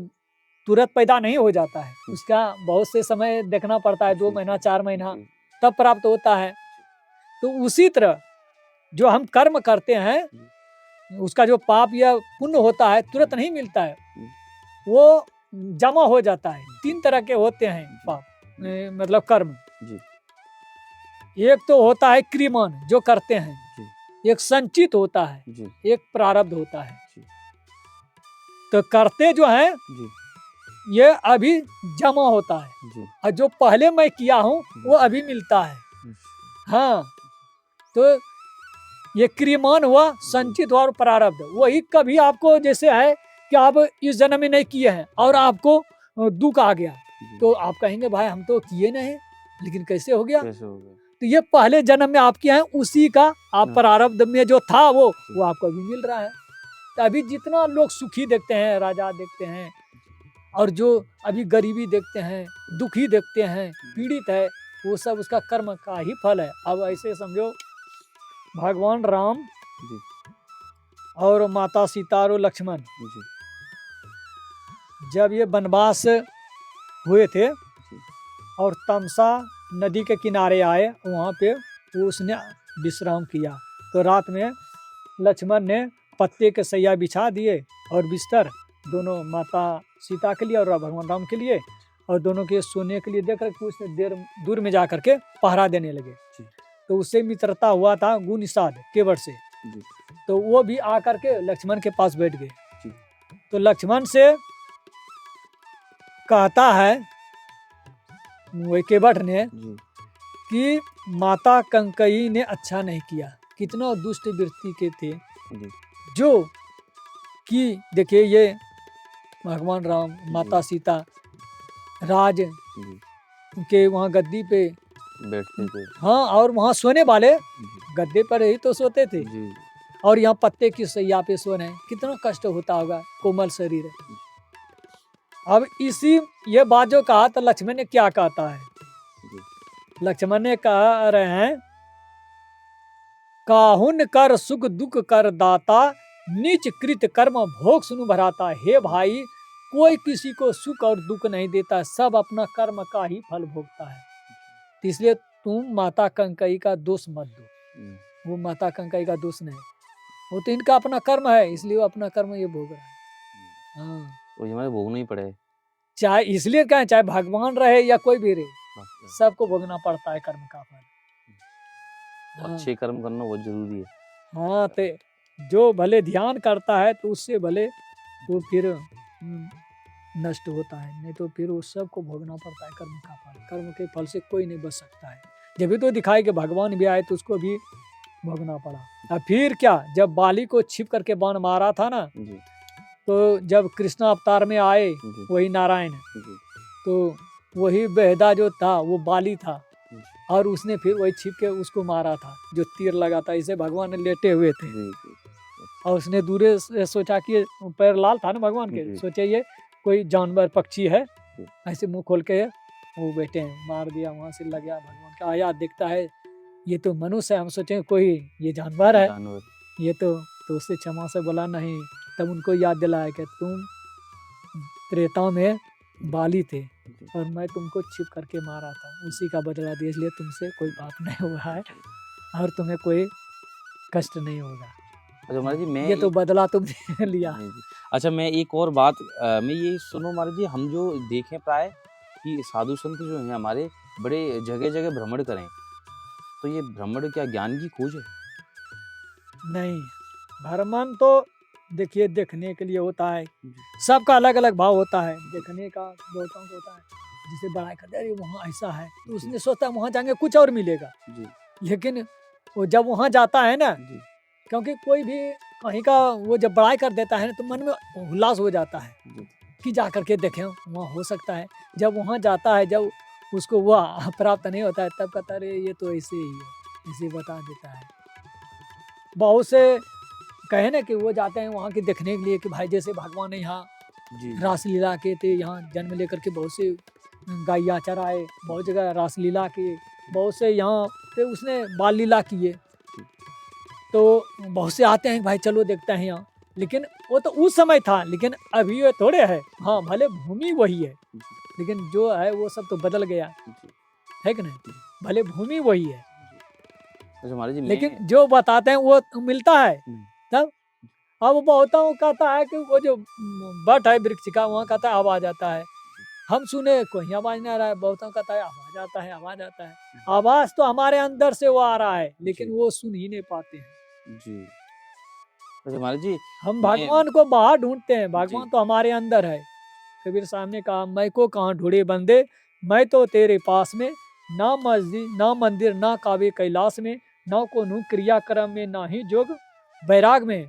तुरंत पैदा नहीं हो जाता है, उसका बहुत से समय देखना पड़ता है, 2 महीना 4 महीना, तब प्राप्त होता है। तो उसी तरह जो हम कर्म करते हैं उसका जो पाप या पुण्य होता है तुरंत नहीं मिलता है, वो जमा हो जाता है। 3 तरह के होते हैं पाप, मतलब कर्म। एक तो होता है क्रियमान जो करते हैं, एक संचित होता है, एक प्रारब्ध होता है। तो करते जो है ये अभी जमा होता है, और जो पहले मैं किया हूँ वो अभी मिलता है। हाँ, तो ये क्रियमान हुआ, संचित हुआ और प्रारब्ध। वही कभी आपको जैसे है कि आप इस जन्म में नहीं किए हैं और आपको दुख आ गया, तो आप कहेंगे भाई हम तो किए नहीं, लेकिन कैसे हो गया? तो ये पहले जन्म में आप किए हैं, उसी का आप प्रारब्ध में जो था वो आपको अभी मिल रहा है। तो अभी जितना लोग सुखी देखते हैं, राजा देखते हैं, और जो अभी गरीबी देखते हैं, दुखी देखते हैं, पीड़ित है, वो सब उसका कर्म का ही फल है। अब ऐसे समझो भगवान राम और माता सीता और लक्ष्मण जब ये वनवास हुए थे और तमसा नदी के किनारे आए, वहाँ पे उसने विश्राम किया, तो रात में लक्ष्मण ने पत्ते के सैया बिछा दिए और बिस्तर, दोनों माता सीता के लिए और भगवान राम के लिए, और दोनों के सोने के लिए देकर कुछ देर दूर में जा करके पहरा देने लगे। तो उससे मित्रता हुआ था गुनिषाद केवट से, तो वो भी आकर के लक्ष्मण के पास बैठ गए। तो लक्ष्मण से कहता है वो केवट ने कि माता कंकई ने अच्छा नहीं किया, कितना दुष्ट वृत्ति के थे, जो कि देखिए ये भगवान राम माता सीता राज के वहाँ गद्दी पे बैठते थे। हाँ, और वहाँ सोने वाले गद्दे पर ही तो सोते थे, और यहाँ पत्ते की सैया पे सोने, कितना कष्ट होता होगा, कोमल शरीर है। अब इसी ये बात जो कहा तो लक्ष्मण ने क्या कहता है, लक्ष्मण ने कह रहे हैं काहुन कर सुख दुख कर दाता, नीच कृत कर्म भोग सुनु भराता। हे भाई, कोई किसी को सुख और दुख नहीं देता, सब अपना कर्म का ही फल भोगता है। तो इसलिए तुम माता कंकई का दोष मत दो, वो माता कंकई का दोष नहीं, वो तो इनका अपना कर्म है, इसलिए वो अपना कर्म ये भोग रहा है। हाँ, वो हमें भोगना ही पड़े, चाहे इसलिए क्या, चाहे भगवान रहे या कोई भी रहे, सबको भोगना पड़ता है कर्म का फल। हाँ, अच्छे कर्म करना बहुत जरूरी है। हाँ, तो जो भले ध्यान करता है तो उससे भले तो फिर नष्ट होता है, नहीं तो फिर वो सबको भोगना पड़ता है कर्म का फल। कर्म के फल से कोई नहीं बच सकता है। जब भी तो दिखाई कि भगवान भी आए तो उसको भी भोगना पड़ा। और फिर क्या, जब बाली को छिप करके बाण मारा था ना, जी, तो जब कृष्ण अवतार में आए जी, वही नारायण, जी, तो वही बेहदा जो था वो बाली था, जी, और उसने फिर वही छिप के उसको मारा था, जो तीर लगा था। इसे भगवान ने लेटे हुए थे, जी, जी, और उसने दूरे से सोचा कि ये पैर लाल था ना भगवान के, जी। सोचे ये कोई जानवर पक्षी है, जी। ऐसे मुंह खोल के वो बैठे हैं, मार दिया। वहां से लग गया भगवान का, आया देखता है ये तो मनुष्य है, हम सोचे कोई ये जानवर है, जानवर, ये तो उससे क्षमा से बोला नहीं। तब उनको याद दिलाया कि तुम त्रेता में बाली थे जी, और मैं तुमको छिप करके मारा था, उसी का बदला दिया, इसलिए तुमसे कोई पाप नहीं हुआ है और तुम्हें कोई कष्ट नहीं होगा। अच्छा महाराज जी, मैं ये तो एक- बदला तुमने लिया। जी, जी। अच्छा, मैं एक और बात मैं ये सुनो महाराज जी, हम जो देखें प्राय कि साधु संत जो हैं हमारे बड़े जगह जगह भ्रमण करें, तो ये भ्रमण क्या ज्ञान की खोज है? नहीं, भ्रमण तो देखिए देखने के लिए होता है, जी, सबका अलग अलग भाव होता है। देखने का बहुतों को होता है, जिसे बड़ा कहते हैं अरे वहाँ ऐसा है, तो उसने सोचता है वहाँ जाएंगे कुछ और मिलेगा, जी, लेकिन वो जब वहाँ जाता है ना, जी, क्योंकि कोई भी कहीं का वो जब बड़ाई कर देता है ना, तो मन में उल्लास हो जाता है जी, कि जा करके देखें वहाँ हो सकता है। जब वहाँ जाता है, जब उसको वह प्राप्त नहीं होता है, तब कहता है अरे ये तो ऐसे ही है, ऐसे बता देता है। बहुत से कहे ना कि वो जाते हैं वहाँ के देखने के लिए कि भाई जैसे भगवान ने यहाँ जी, रासलीला के थे, यहाँ जन्म लेकर के बहुत से गैया चराए, बहुत जगह रासलीला किए, बहुत से यहाँ पे उसने बाल लीला किए, तो बहुत से आते हैं भाई चलो देखते हैं यहाँ। लेकिन वो तो उस समय था, लेकिन अभी ये थोड़े है। हाँ, भले भूमि वही है, लेकिन जो है वो सब तो बदल गया है कि नहीं। भले भूमि वही है, अच्छा महाराज जी, लेकिन जो बताते हैं वो मिलता है तब। अब बहुतों कहता है कि वो जो बट है वृक्ष का, वहाँ कहता है आवाज आता है, हम सुने कोई आवाज नहीं आ रहा है। बहुतों कहता है आवाज आता है, आवाज आता है। आवाज तो हमारे अंदर से वो आ रहा है, लेकिन जी। वो सुन ही नहीं पाते हैं। जी, अच्छा महाराज जी, हम मैं भगवान को बाहर ढूंढते हैं, भगवान जी, तो हमारे अंदर है। कबीर साहब ने कहा मैं को कहाँ ढूंढे बंदे, मैं तो तेरे पास में, ना मस्जिद ना मंदिर ना कावे कैलाश में, ना को क्रियाक्रम में ना ही जोग बैराग में,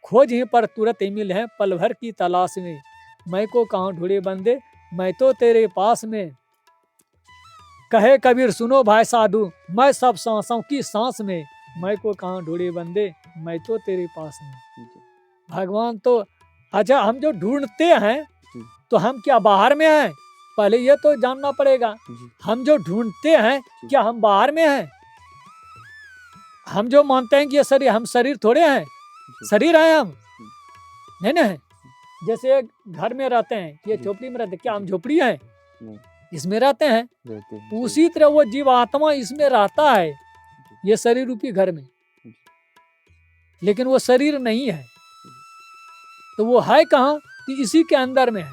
खोज ही पर तुरंत ही मिल है पल भर की तलाश में। मैं को कहाँ ढूंढे बंदे, मैं तो तेरे पास में, कहे कबीर सुनो भाई साधु, मैं सब सांसों की सांस में, मैं को कहाँ ढूंढे बंदे, मैं तो तेरे पास में। जी, भगवान तो, अच्छा हम जो ढूंढते हैं जी, तो हम क्या बाहर में हैं, पहले ये तो जानना पड़ेगा। जी, हम जो ढूंढते हैं क्या हम बाहर में हैं? हम जो मानते हैं कि ये शरीर, हम शरीर थोड़े हैं, जी, शरीर हैं हम, नहीं ना है। जैसे घर में रहते हैं, ये झोपड़ी में रहते हैं, क्या हम झोपड़ी हैं? नहीं, इसमें रहते हैं। रहते हैं, सही, उसी तरह वो जीवात्मा इसमें रहता है, ये शरीर रूपी घर में, लेकिन वो शरीर नहीं है। तो वो है कहाँ? तो इसी के अंदर में है।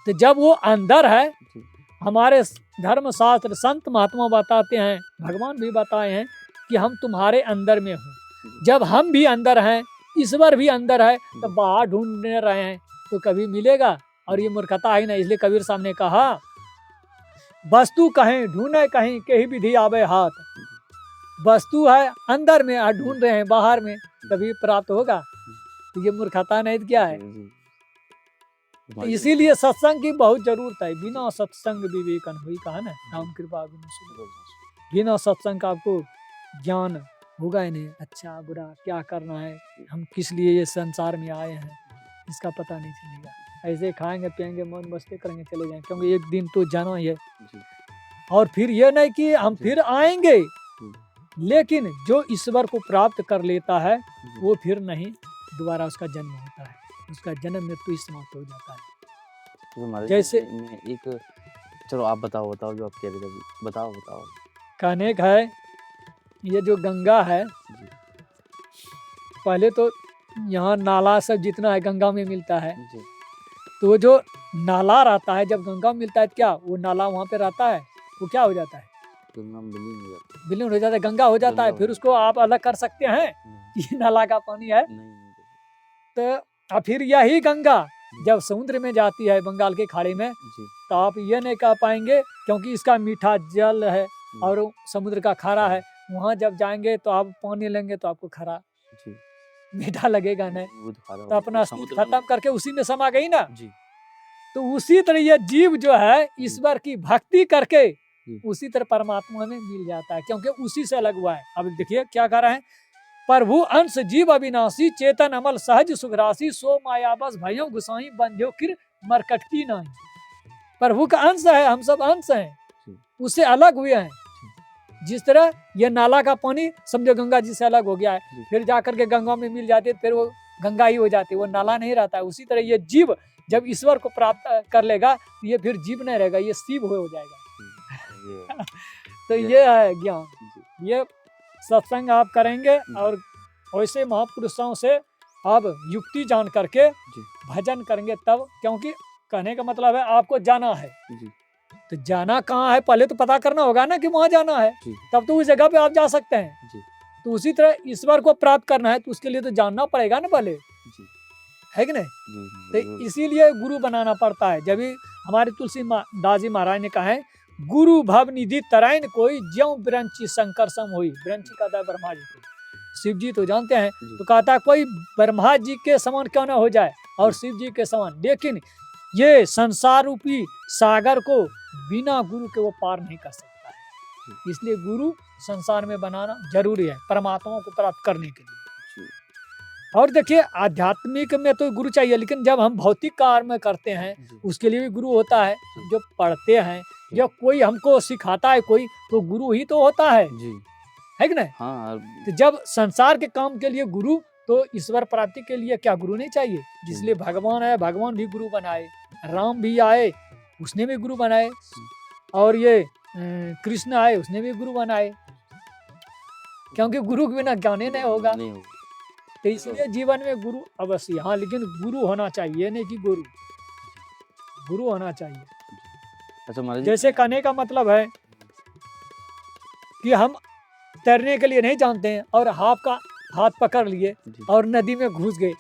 तो जब वो अंदर है, जी, हमारे धर्म शास्त्र संत महात्मा बताते हैं, भगवान भी बताए हैं कि हम तुम्हारे अंदर में हो। जब हम भी अंदर हैं, ईश्वर भी अंदर है, तो बाहर ढूंढने रहे हैं तो कभी मिलेगा? और ये मूर्खता है ना। इसलिए कबीर साहब ने कहा वस्तु कहें ढूंढे कहीं, के ही विधि आवे हाथ। वस्तु है अंदर में और ढूंढ रहे हैं बाहर में, कभी प्राप्त होगा? तो ये मूर्खता नहीं तो क्या है? जी, जी, तो इसीलिए सत्संग की बहुत जरूरत है। बिना सत्संग विवेकन हुई, कहा ना राम कृपा बिनु सुख। बिना सत्संग का आपको ज्ञान होगा ही नहीं, अच्छा बुरा क्या करना है, हम किस लिए ये संसार में आए हैं, इसका पता नहीं चलेगा। ऐसे खाएंगे पिएंगे मौज मस्ती करेंगे चले जाएंगे, क्योंकि एक दिन तो जाना ही है। जी, और फिर ये नहीं कि हम जी। फिर आएंगे, लेकिन जो ईश्वर को प्राप्त कर लेता है जी। वो फिर नहीं दोबारा उसका जन्म होता है, उसका जन्म मृत्यु ही समाप्त हो जाता है। तो महाराज जैसे- जी, मैं एक चलो आप बताओ जो आप कह रहे थे अभी। बताओ। कहने का है ये जो गंगा है, जी पहले तो यहाँ नाला सब जितना है गंगा में मिलता है, जी तो वो जो नाला रहता है जब गंगा में मिलता है तो क्या वो नाला वहाँ पे रहता है, वो क्या हो जाता है, गंगा में विलीन हो जाता है। विलीन हो जाता है, गंगा हो जाता है। गंगा फिर हो उसको आप अलग कर सकते हैं नहीं, कि ये नाला का पानी है। नहीं तो और फिर यही गंगा जब समुद्र में जाती है बंगाल के खाड़ी में, जी तो आप ये नहीं कह पाएंगे क्योंकि इसका मीठा जल है और समुद्र का खारा है। वहाँ जब जाएंगे तो आप पानी लेंगे तो आपको खारा जी मीठा लगेगा नहीं, वो तो खारा तो अपना समुद्र अस्तित्व खत्म करके उसी में समा गई ना। जी तो उसी तरह ये जीव जो है ईश्वर की भक्ति करके उसी तरह परमात्मा में मिल जाता है, क्योंकि उसी से अलग हुआ है। अब देखिए क्या कर रहे हैं, प्रभु अंश जीव अविनाशी चेतन अमल सहज सुखराशि सो माया बस भयो गुसाई बंध्यो किर मरकट की नहीं। प्रभु का अंश है, हम सब अंश हैं, उससे अलग हुए हैं। जिस तरह ये नाला का पानी समझो गंगा जी से अलग हो गया है, फिर जाकर के गंगा में मिल जाती है, फिर वो गंगा ही हो जाती है, वो नाला नहीं रहता है। उसी तरह ये जीव जब ईश्वर को प्राप्त कर लेगा तो ये फिर जीव नहीं रहेगा, ये शिव हो जाएगा। तो ये है ज्ञान, ये सत्संग आप करेंगे और वैसे महापुरुषों से आप युक्ति जान करके भजन करेंगे तब, क्योंकि कहने का मतलब है आपको जाना है। तो जाना कहाँ है पहले तो पता करना होगा ना कि वहाँ जाना है, तब तो उस जगह पे आप जा सकते हैं। तो उसी तरह ईश्वर को प्राप्त करना है तो उसके लिए तो जानना पड़ेगा ना पहले, है कि नहीं। तो इसीलिए गुरु बनाना पड़ता है। जब भी हमारे तुलसीदास जी महाराज ने कहा है गुरु भव निधि तराइन कोई ज्यों ब्रंची शंकर सम हुई। ब्रंची कहता है ब्रह्मा जी को, शिव जी तो जानते हैं। तो कहता है कोई ब्रह्मा जी के समान क्यों ना हो जाए और शिव जी के समान, लेकिन ये संसार रूपी सागर को बिना गुरु के वो पार नहीं कर सकता है। इसलिए गुरु संसार में बनाना जरूरी है परमात्मा को प्राप्त करने के लिए। और देखिए आध्यात्मिक में तो गुरु चाहिए, लेकिन जब हम भौतिक कार्य करते हैं उसके लिए भी गुरु होता है। जो पढ़ते हैं या कोई हमको सिखाता है कोई, तो गुरु ही तो होता है कि नहीं। हाँ। तो जब संसार के काम के लिए गुरु, तो ईश्वर प्राप्ति के लिए क्या गुरु नहीं चाहिए। जिसलिए भगवान है, भगवान भी गुरु बनाए, राम भी आए उसने भी गुरु बनाए, और ये कृष्ण आए उसने भी गुरु बनाए, क्योंकि गुरु के बिना ज्ञान नहीं होगा। तो इसलिए जीवन में गुरु अवश्य, हाँ, लेकिन गुरु होना चाहिए, नहीं कि गुरु होना चाहिए। अच्छा, जैसे कहने का मतलब है कि हम तैरने के लिए नहीं जानते हैं और हाथ पकड़ लिए और नदी में घुस गए,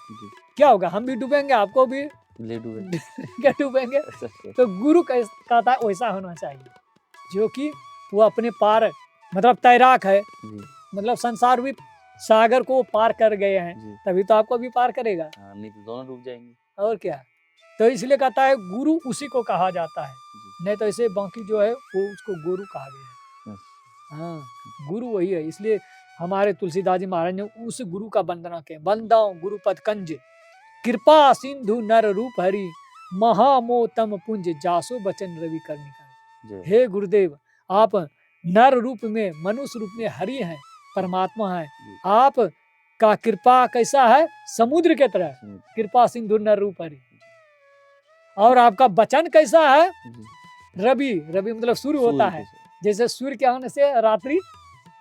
क्या होगा, हम भी डूबेंगे, आपको भी क्या डूबेंगे। तो गुरु कहता है वैसा होना चाहिए, जो कि वो अपने पार मतलब तैराक है, मतलब संसार भी सागर को पार कर गए हैं, तभी तो आपको भी पार करेगा, नहीं तो दोनों डूब जाएंगे। और क्या। तो इसलिए कहता है गुरु उसी को कहा जाता है, नहीं तो ऐसे बाकी जो है वो उसको गुरु कहा गया है। हाँ, गुरु वही है। इसलिए हमारे तुलसीदास जी महाराज ने उस गुरु का वंदना किया, वंदाओ गुरुपद कंज कृपा सिंधु नर रूप हरि महामोतम पुंज जासो बचन रवि करनी कर। हे गुरुदेव, आप नर रूप में, मनुष्य रूप में हरि हैं, परमात्मा है। आप का कृपा कैसा है, समुद्र के तरह, कृपा सिंधु नर रूप हरि। और आपका वचन कैसा है, रवि, रवि मतलब सूर्य होता है, जैसे सूर्य के आने से रात्रि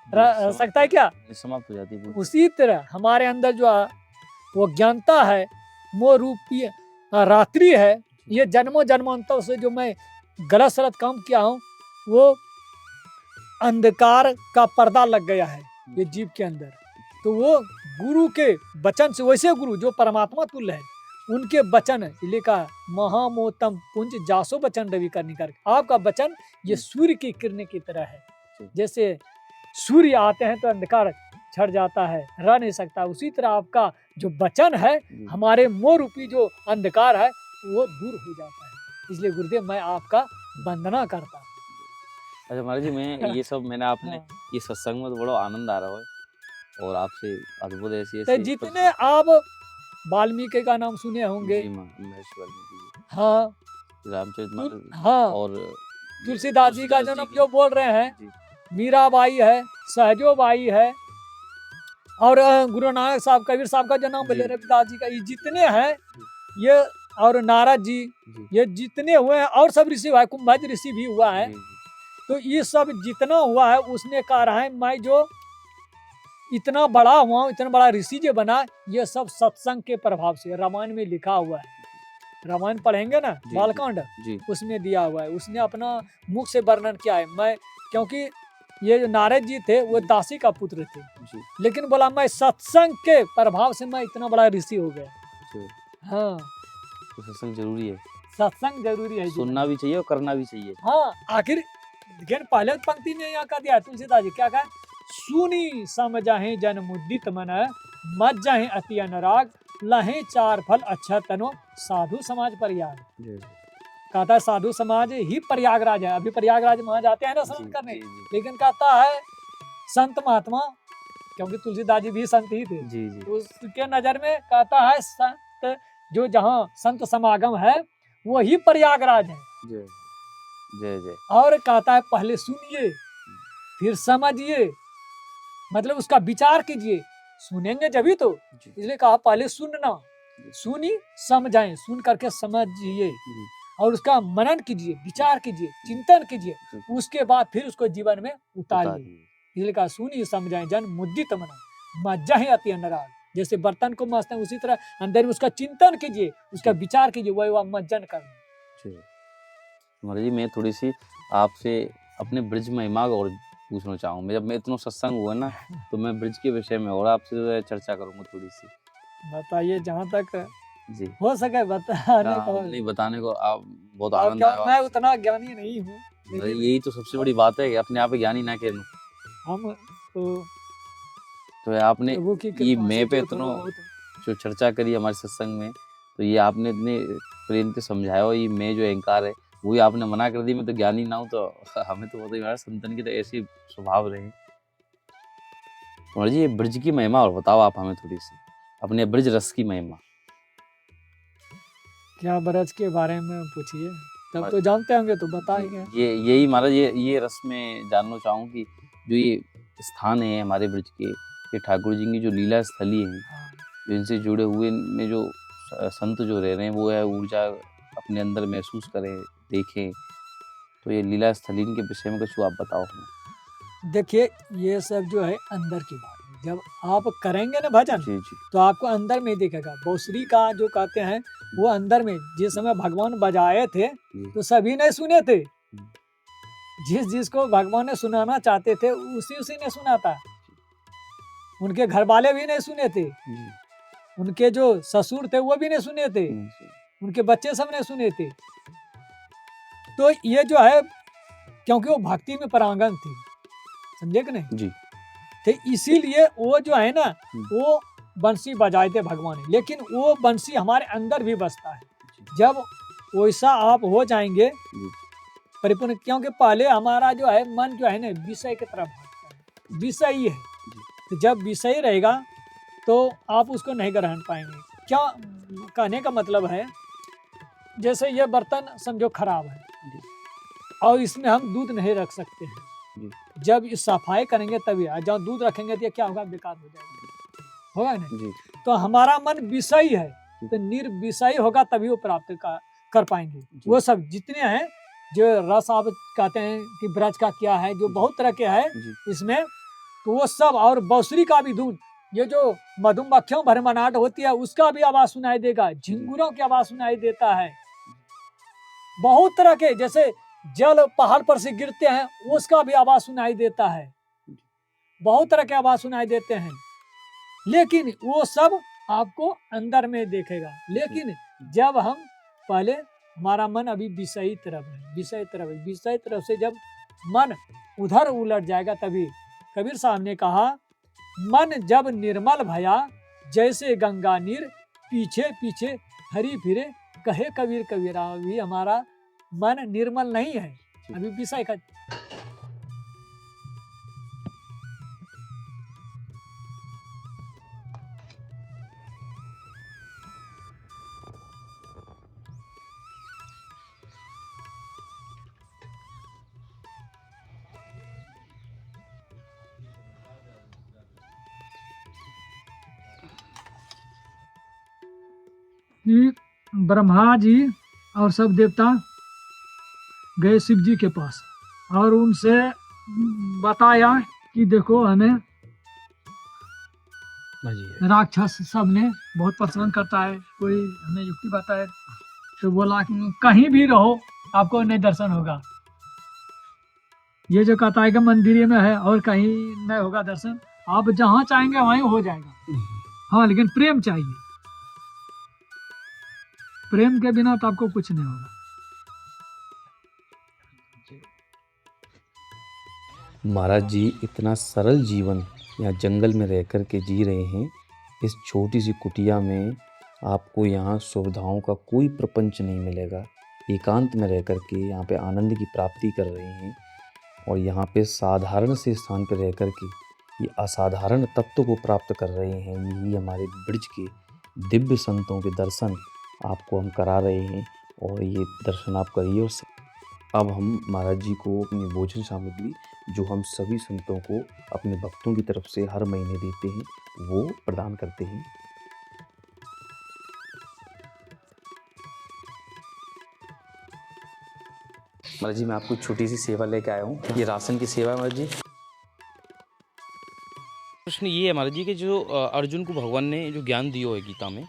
सकता है क्या, समाप्त हो जाती है। उसी तरह हमारे अंदर जो वो ज्ञानता है, वो रूपी रात्रि है। ये जन्मों जन्मांतरों से जो मैं गलत सलत काम किया हूँ, वो अंधकार का पर्दा लग गया है ये जीव के अंदर। तो वो गुरु के वचन से, वैसे गुरु जो परमात्मा तुल्य है, उनके वचन लिखा महामोतम पुंज जासो वचन रवि करनी कर। आपका वचन ये सूर्य की किरण की तरह है, जैसे सूर्य आते हैं तो अंधकार छड़ जाता है, रह नहीं सकता, उसी तरह आपका जो वचन है, हमारे मोह रूपी जो अंधकार है वो दूर हो जाता है। इसलिए गुरुदेव मैं आपका वंदना करता हूँ। अच्छा महाराज जी, मैं ये सब मैंने आपने ये सत्संग में तो बड़ा आनंद आ रहा है, और आपसे अद्भुत ऐसी जितने आप वाल्मीकि का नाम सुने होंगे, हाँ, रामचरितमानस, हाँ, और तुलसीदास जी का जन्म जो बोल रहे हैं, मीराबाई है, सहजोबाई है, और गुरु नानक साहब, कबीर साहब का जो नाम बोले, जी। रविदास जी का, ये जितने हैं ये, और नारद जी, जी ये जितने हुए हैं, और सब ऋषि हुआ है, कुंभज ऋषि भी हुआ है। जी तो ये सब जितना हुआ है, उसने कहा रहा है मैं जो इतना बड़ा हुआ हूँ, इतना बड़ा ऋषि जो बना, ये सब सत्संग के प्रभाव से। रामायण में लिखा हुआ है, रामायण पढ़ेंगे ना, जी बालकांड, जी उसमें दिया हुआ है। उसने अपना मुख से वर्णन किया है। मैं, क्योंकि ये जो नारद जी थे वो दासी का पुत्र थे, जी लेकिन बोला मैं सत्संग के प्रभाव से मैं इतना बड़ा ऋषि हो गया। जी। हाँ, तो सत्संग जरूरी है, सत्संग जरूरी है जीवन सुनना में। भी चाहिए और करना भी चाहिए। हाँ, आखिर देखिए पहले पंक्ति में यहाँ का दिया तुलसीदास जी, क्या कहा, सुनी समझाहे जन मुदित मन, मज्जाहे अति अनुराग, लहे चार फल अच्छा तनो, साधु समाज प्रयाग। जी कहता है साधु समाज ही प्रयागराज है। अभी प्रयागराज वहां जाते हैं ना स्नान जी करने, जी जी लेकिन कहता है संत महात्मा, क्योंकि तुलसीदास जी भी संत ही थे, जी जी उसके नजर में कहता है संत, जो जहाँ संत समागम है वही प्रयागराज है। जय जय जय। और कहता है पहले सुनिए फिर समझिए, मतलब उसका विचार कीजिए, सुनेंगे जभी तो, जी इसलिए कहा पहले सुनना, जी सुनी समझाएं, सुन करके समझिए, जी और उसका मनन कीजिए, विचार कीजिए, चिंतन कीजिए, जी। उसके बाद फिर उसको जीवन में उतारिए। उतारिए। इसलिए कहा सुनिए समझाएं जन मुद्दित मना, मज्जा है अति अनुराग। जैसे बर्तन को मसते हैं उसी तरह अंदर में उसका चिंतन कीजिए, उसका जी। विचार कीजिए, वह मज्जन करना। जी। महाराज जी, मैं थोड़ी सी आपसे अपने ब्रज महिमा और पूछना चाहूँगा। जब मैं इतना सत्संग हुआ ना, तो मैं ब्रज के विषय में और आपसे जो है चर्चा करूँगा थोड़ी सी। बताइए जहाँ तक जी। हो सके बताने को। नहीं, बताने को आप बहुत और आनंद क्या, आया मैं आपसे। उतना ज्ञानी नहीं हूँ, अरे लेकिन यही तो सबसे बड़ी बात है कि अपने आप ज्ञानी ना कहूँ। हम तो तो आपने प्रभु की ये कृपा से मैं पे जो इतना थोड़ा बहुत। जो चर्चा करी हमारे सत्संग में, तो ये आपने इतने प्रेम से समझाया, और ये मैं जो अहंकार है वही आपने मना कर दी। मैं तो ज्ञानी ना हूँ, तो हमें तो बताइए महाराज, संतन की तो ऐसी स्वभाव रहे। महाराज जी, ये ब्रज की महिमा और बताओ आप हमें थोड़ी सी, अपने ब्रज रस की महिमा। क्या ब्रज के बारे में पूछिए, तब तो जानते होंगे तो बताएंगे। ये यही महाराज, ये रस में जानना चाहूँ कि जो ये स्थान है हमारे ब्रज के, ये ठाकुर जी की जो लीला स्थली है, हाँ, जो इनसे जुड़े हुए में जो संत जो रह रहे हैं, वो है ऊर्जा अपने अंदर महसूस करें, देखें। तो ये लीला स्थलीन के विषय में कुछ आप बताओ हमें। देखिए ये सब जो है अंदर की बात है। जब आप करेंगे ना भजन, जी जी तो आपको अंदर में दिखेगा। बांसुरी का जो कहते हैं वो अंदर में, जिस समय भगवान बजाए थे जी तो सभी ने सुने थे, जिस जिसको भगवान ने सुनाना चाहते थे उसी ने सुना था। उनके घर वाले भी नहीं सुने थे, जी उनके जो ससुर थे वो भी नहीं सुने थे, जी उनके बच्चे सब नहीं सुने थे। तो ये जो है, क्योंकि वो भक्ति में परांगन थी, समझे कि नहीं, जी तो इसीलिए वो जो है ना, वो बंसी बजाए थे भगवान ने। लेकिन वो बंसी हमारे अंदर भी बजता है। जब वैसा आप हो जाएंगे जी परिपूर्ण, क्योंकि पहले हमारा जो है मन जो है ना विषय की तरफ भागता है, विषय ही है। तो जब विषय रहेगा तो आप उसको नहीं ग्रहण पाएंगे। क्या कहने का मतलब है, जैसे ये बर्तन समझो खराब है और इसमें हम दूध नहीं रख सकते हैं, जी जब इस सफाई करेंगे तभी, जब दूध रखेंगे तो ये क्या होगा, बेकार हो जाएगा, होगा ना। जी तो हमारा मन विषयी है, तो निर्विषयी होगा तभी वो प्राप्त कर पाएंगे। वो सब जितने हैं जो रस आप कहते हैं कि ब्रज का क्या है, जो बहुत तरह के है इसमें, तो वो सब, और बांसुरी का भी धुन, ये जो मधुमक्खियों भरमनाट होती है उसका भी आवाज सुनाई देगा, झिंगुरों की आवाज सुनाई देता है, बहुत तरह के, जैसे जल पहाड़ पर से गिरते हैं उसका भी आवाज सुनाई देता है, बहुत तरह के आवाज सुनाई देते हैं। लेकिन वो सब आपको अंदर में देखेगा। लेकिन जब हम पहले, हमारा मन अभी विषयी तरफ है, विषय तरफ से जब मन उधर उलट जाएगा, तभी कबीर साहब ने कहा, मन जब निर्मल भया जैसे गंगा नीर, पीछे पीछे हरी फिरे कहे कबीर कबीरा। अभी हमारा मन निर्मल नहीं है, अभी विषय का। कि ब्रह्मा जी और सब देवता गए शिव जी के पास और उनसे बताया कि देखो हमें राक्षस सब ने बहुत परेशान करता है, कोई हमें युक्ति बताए। तो बोला कि कहीं भी रहो आपको नहीं दर्शन होगा, ये जो कहता है कि मंदिर में है और कहीं नहीं होगा दर्शन, आप जहाँ चाहेंगे वहीं हो जाएगा। हाँ, लेकिन प्रेम चाहिए, प्रेम के बिना तो आपको कुछ नहीं होगा। महाराज जी इतना सरल जीवन यहाँ जंगल में रह कर के जी रहे हैं। इस छोटी सी कुटिया में आपको यहाँ सुविधाओं का कोई प्रपंच नहीं मिलेगा। एकांत में रह कर के यहाँ पे आनंद की प्राप्ति कर रहे हैं और यहाँ पे साधारण से स्थान पर रह कर के ये असाधारण तत्व को प्राप्त कर रहे हैं। यही हमारे ब्रज के दिव्य संतों के दर्शन आपको हम करा रहे हैं और ये दर्शन आप करिए। और अब हम महाराज जी को अपनी भोजन सामग्री जो हम सभी संतों को अपने भक्तों की तरफ से हर महीने देते हैं वो प्रदान करते हैं। महाराज जी मैं आपको छोटी सी सेवा लेके आया हूँ, ये राशन की सेवा है महाराज जी। प्रश्न ये है महाराज जी कि जो अर्जुन को भगवान ने जो ज्ञान दिया है गीता में,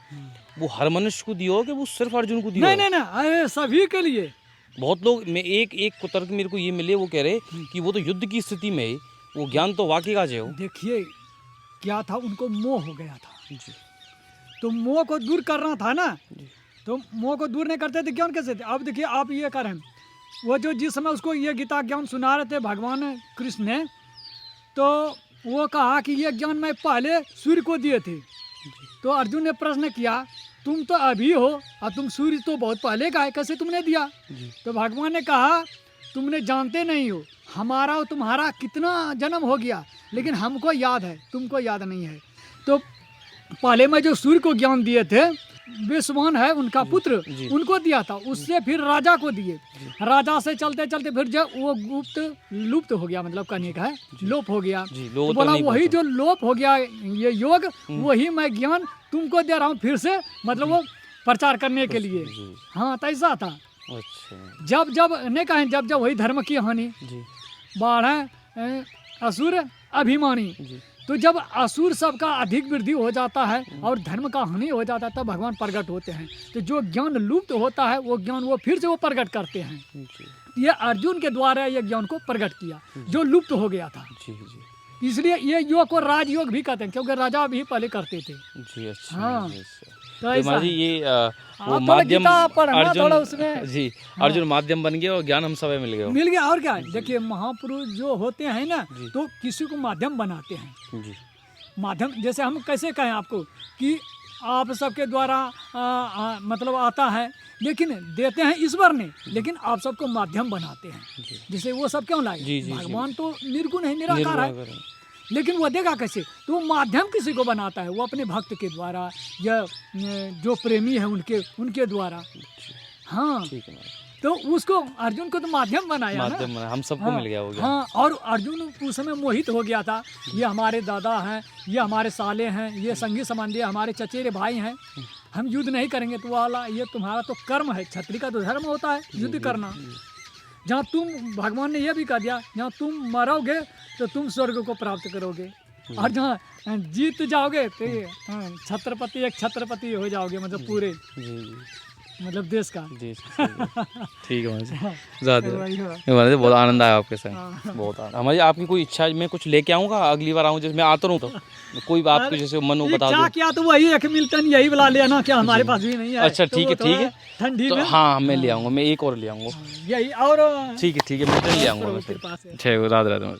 वो हर मनुष्य को दिया हो कि वो सिर्फ अर्जुन को दिया? नहीं, अरे सभी के लिए। बहुत लोग में एक तर्क मेरे को ये मिले, वो कह रहे कि वो तो युद्ध की स्थिति में है, वो ज्ञान तो वाकई का है। देखिए क्या था, उनको मोह हो गया था जी। तो मोह को दूर करना था ना, तो मोह को दूर नहीं करते थे ज्ञान कैसे थे। अब देखिए आप ये करें, वो जो जिस समय उसको ये गीता ज्ञान सुना रहे थे भगवान कृष्ण ने, तो वो कहा कि ये ज्ञान मैं पहले सूर्य को दिए थे। तो अर्जुन ने प्रश्न किया तुम तो अभी हो और तुम सूर्य तो बहुत पहले का है, कैसे तुमने दिया? तो भगवान ने कहा तुमने जानते नहीं हो, हमारा और तुम्हारा कितना जन्म हो गया, लेकिन हमको याद है, तुमको याद नहीं है। तो पहले मैं जो सूर्य को ज्ञान दिए थे, विश्वान है उनका पुत्र, उनको दिया था, उससे फिर राजा को दिए, राजा से चलते चलते फिर जब वो लुप्त हो गया, मतलब कहने का है लोप हो गया, तो बोला वही जो लोप हो गया ये योग, वही मैं ज्ञान तुमको दे रहा हूँ फिर से, मतलब वो प्रचार करने के लिए। हाँ, तो ऐसा था। अच्छा। जब नहीं कहें, जब वही धर्म की हानि बाढ़ असुर अभिमानी, तो जब असुर सबका अधिक वृद्धि हो जाता है और धर्म का हानि हो जाता है तब भगवान प्रकट होते हैं। तो जो ज्ञान लुप्त होता है वो ज्ञान वो फिर से वो प्रकट करते हैं। ये अर्जुन के द्वारा ये ज्ञान को प्रकट किया जो लुप्त हो गया था। इसलिए ये योग को राजयोग भी कहते हैं, क्योंकि राजा भी पहले करते थे। जी अच्छा। हाँ, तो महाराज जी ये वो माध्यम अर्जुन माध्यम बन गया और ज्ञान हम सब मिल गया और क्या है। देखिए महापुरुष जो होते हैं ना, तो किसी को माध्यम बनाते हैं जी। माध्यम जैसे हम कैसे कहें आपको कि आप सबके द्वारा मतलब आता है, लेकिन देते हैं ईश्वर ने, लेकिन आप सबको माध्यम बनाते हैं। जैसे वो सब क्यों लाए, भगवान तो निर्गुण है, निराकार है, लेकिन वो देगा कैसे? तो वो माध्यम किसी को बनाता है, वो अपने भक्त के द्वारा या जो प्रेमी है उनके द्वारा। हाँ, तो उसको अर्जुन को तो माध्यम बनाया ना, हम सबको मिल गया हो गया। हाँ, और अर्जुन उस समय मोहित हो गया था, ये हमारे दादा हैं, ये हमारे साले हैं, ये संगी संबंधी हमारे चचेरे भाई हैं, हम युद्ध नहीं करेंगे। तो वाला ये तुम्हारा तो कर्म है, क्षत्रिय का तो धर्म होता है युद्ध करना। जहाँ तुम, भगवान ने यह भी कह दिया, जहाँ तुम मरोगे तो तुम स्वर्ग को प्राप्त करोगे, और जहाँ जीत जाओगे तो छत्रपति एक छत्रपति हो जाओगे, मतलब पूरे मतलब देश का। ठीक है महाराज, बहुत आनंद आया आपके साथ, बहुत आनंद। हमारी आपकी कोई इच्छा मैं कुछ लेके आऊँगा अगली बार आऊँ, जैसे मैं आता रहूँ तो कोई बात को जैसे मन को बता दो क्या, तो वही एक मिल्टन यही बुला लेना, क्या हमारे पास भी नहीं है। अच्छा ठीक है, ठीक है, ठंडी में। हाँ मैं ले आऊँगा, मैं एक और ले आऊँगा यही, और ठीक है मिल्टन ले आऊँगा। ठीक, राधे राधे।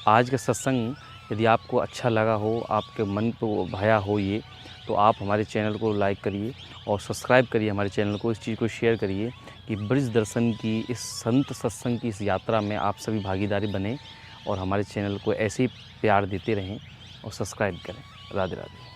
आज का सत्संग यदि आपको अच्छा लगा हो, आपके मन को भाया हो ये, तो आप हमारे चैनल को लाइक करिए और सब्सक्राइब करिए हमारे चैनल को, इस चीज़ को शेयर करिए कि ब्रज दर्शन की इस संत सत्संग की इस यात्रा में आप सभी भागीदारी बने और हमारे चैनल को ऐसे ही प्यार देते रहें और सब्सक्राइब करें। राधे राधे।